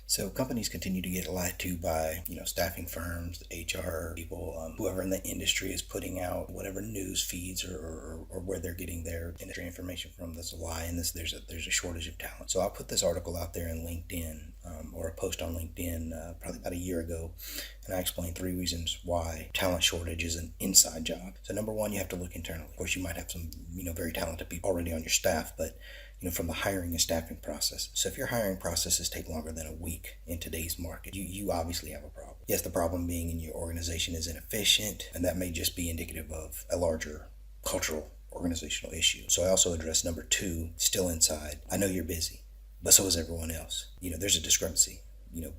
So companies continue to get lied to by, staffing firms, HR people, whoever in the industry is putting out whatever news feeds or where they're getting their industry information from. That's a lie, and there's a shortage of talent. So I put this article out there in LinkedIn, or a post on LinkedIn, probably about a year ago, and I explained 3 reasons why talent shortage is an inside job. So number one, you have to look internally. Of course, you might have some, very talented people already on your staff, but from the hiring and staffing process. So if your hiring processes take longer than a week in today's market, you obviously have a problem. Yes, the problem being in your organization is inefficient, and that may just be indicative of a larger cultural organizational issue. So I also address number two, still inside. I know you're busy, but so is everyone else. There's a discrepancy.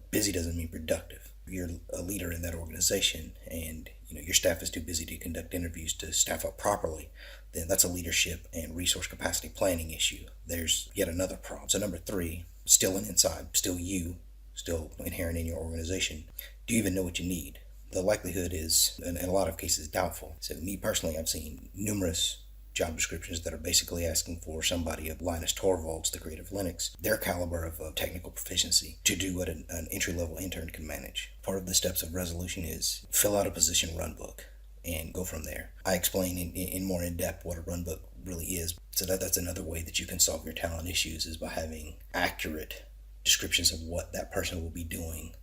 Busy doesn't mean productive. You're a leader in that organization, and your staff is too busy to conduct interviews to staff up properly, then that's a leadership and resource capacity planning issue. There's yet another problem. So number three, still an inside, still you, still inherent in your organization. Do you even know what you need? The likelihood is, in a lot of cases, doubtful. So me personally, I've seen numerous job descriptions that are basically asking for somebody of Linus Torvalds, the creator of Linux, their caliber of technical proficiency to do what an entry-level intern can manage. Part of the steps of resolution is fill out a position run book and go from there. I explain in more in depth what a run book really is. So that's another way that you can solve your talent issues, is by having accurate descriptions of what that person will be doing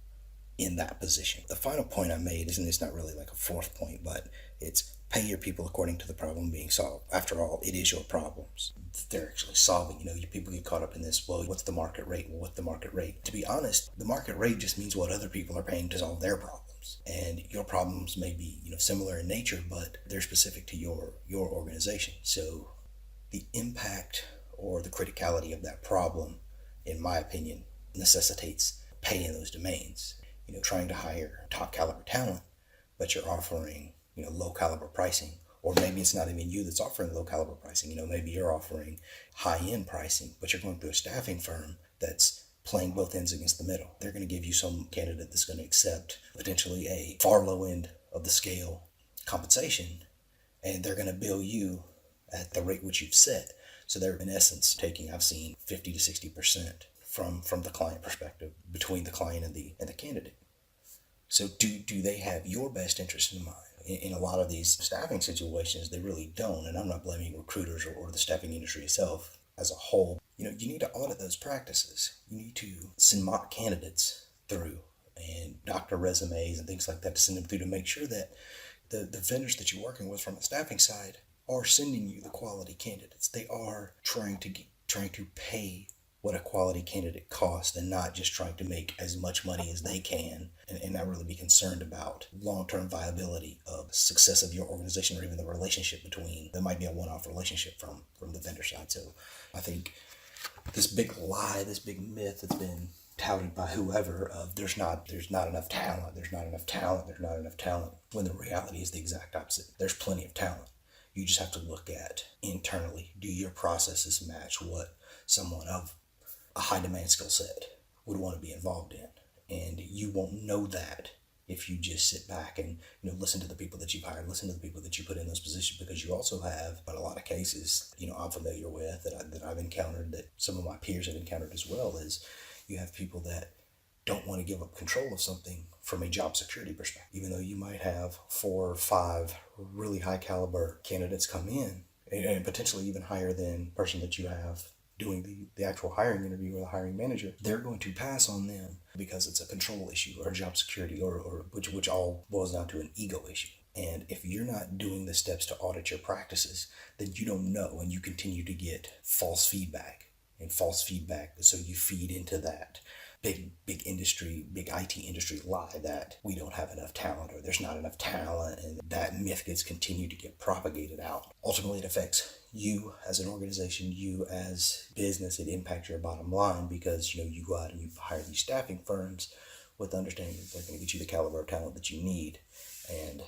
in that position. The final point I made it's not really like a fourth point, but it's pay your people according to the problem being solved. After all, it is your problems they're actually solving. You people get caught up in this, well, what's the market rate? Well, what's the market rate? To be honest, the market rate just means what other people are paying to solve their problems. And your problems may be, similar in nature, but they're specific to your organization. So the impact or the criticality of that problem, in my opinion, necessitates pay in those domains. Trying to hire top caliber talent, but you're offering, low caliber pricing. Or maybe it's not even you that's offering low caliber pricing. Maybe you're offering high end pricing, but you're going through a staffing firm that's playing both ends against the middle. They're going to give you some candidate that's going to accept potentially a far low end of the scale compensation, and they're going to bill you at the rate which you've set. So they're in essence taking, I've seen 50 to 60% from the client perspective, between the client and the candidate. So do they have your best interest in mind? In a lot of these staffing situations, they really don't. And I'm not blaming recruiters or the staffing industry itself as a whole. You need to audit those practices. You need to send mock candidates through and doctor resumes and things like that, to send them through, to make sure that the vendors that you're working with from the staffing side are sending you the quality candidates. They are trying to pay what a quality candidate costs, and not just trying to make as much money as they can, and not really be concerned about long-term viability of success of your organization, or even the relationship between. There might be a one-off relationship from the vendor side. So I think this big lie, this big myth that's been touted by whoever of there's not enough talent, when the reality is the exact opposite. There's plenty of talent. You just have to look at internally. Do your processes match what someone of a high demand skill set would want to be involved in? And you won't know that if you just sit back and listen to the people that you've hired, listen to the people that you put in those positions, because you also have, in a lot of cases, I'm familiar with, that I've encountered, that some of my peers have encountered as well, is you have people that don't want to give up control of something from a job security perspective. Even though you might have 4 or 5 really high caliber candidates come in, and potentially even higher than the person that you have doing the actual hiring interview, or the hiring manager, they're going to pass on them because it's a control issue or job security, or which all boils down to an ego issue. And if you're not doing the steps to audit your practices, then you don't know, and you continue to get false feedback. So you feed into that big industry, big IT industry lie that we don't have enough talent, or there's not enough talent, and that myth gets continued to get propagated out. Ultimately, it affects you as an organization, you as business. It impacts your bottom line, because you go out and you hire these staffing firms with the understanding that they're going to get you the caliber of talent that you need, and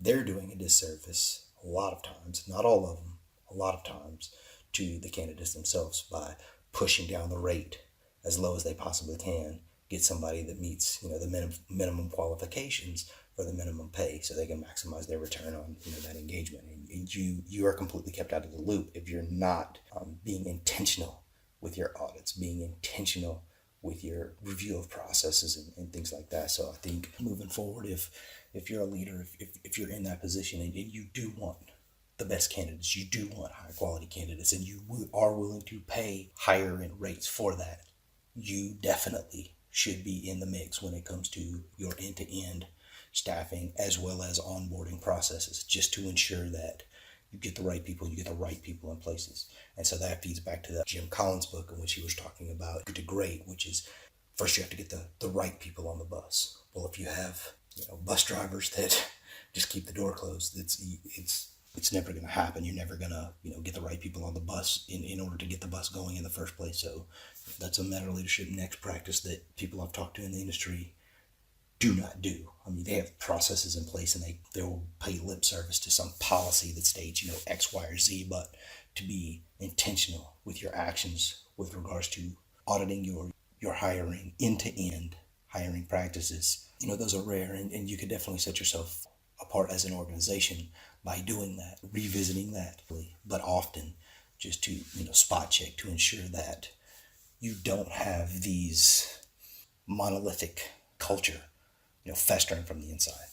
they're doing a disservice a lot of times, not all of them, a lot of times, to the candidates themselves by pushing down the rate as low as they possibly can, get somebody that meets the minimum qualifications for the minimum pay, so they can maximize their return on that engagement. And you are completely kept out of the loop if you're not being intentional with your audits, being intentional with your review of processes and things like that. So I think moving forward, if you're a leader, if you're in that position and you do want the best candidates, you do want high quality candidates, and you are willing to pay higher end rates for that, you definitely should be in the mix when it comes to your end to end staffing as well as onboarding processes, just to ensure that you get the right people, you get the right people in places. And so that feeds back to the Jim Collins book in which he was talking about good to great, which is first you have to get the right people on the bus. Well, if you have bus drivers that just keep the door closed, it's never going to happen. You're never going to get the right people on the bus in order to get the bus going in the first place. So that's a meta leadership next practice that people I've talked to in the industry do not do. I mean, they have processes in place and they will pay lip service to some policy that states, X, Y, or Z, but to be intentional with your actions with regards to auditing your hiring, end-to-end hiring practices, those are rare, and you could definitely set yourself apart as an organization by doing that, revisiting that, but often just to, spot check to ensure that you don't have these monolithic culture, festering from the inside.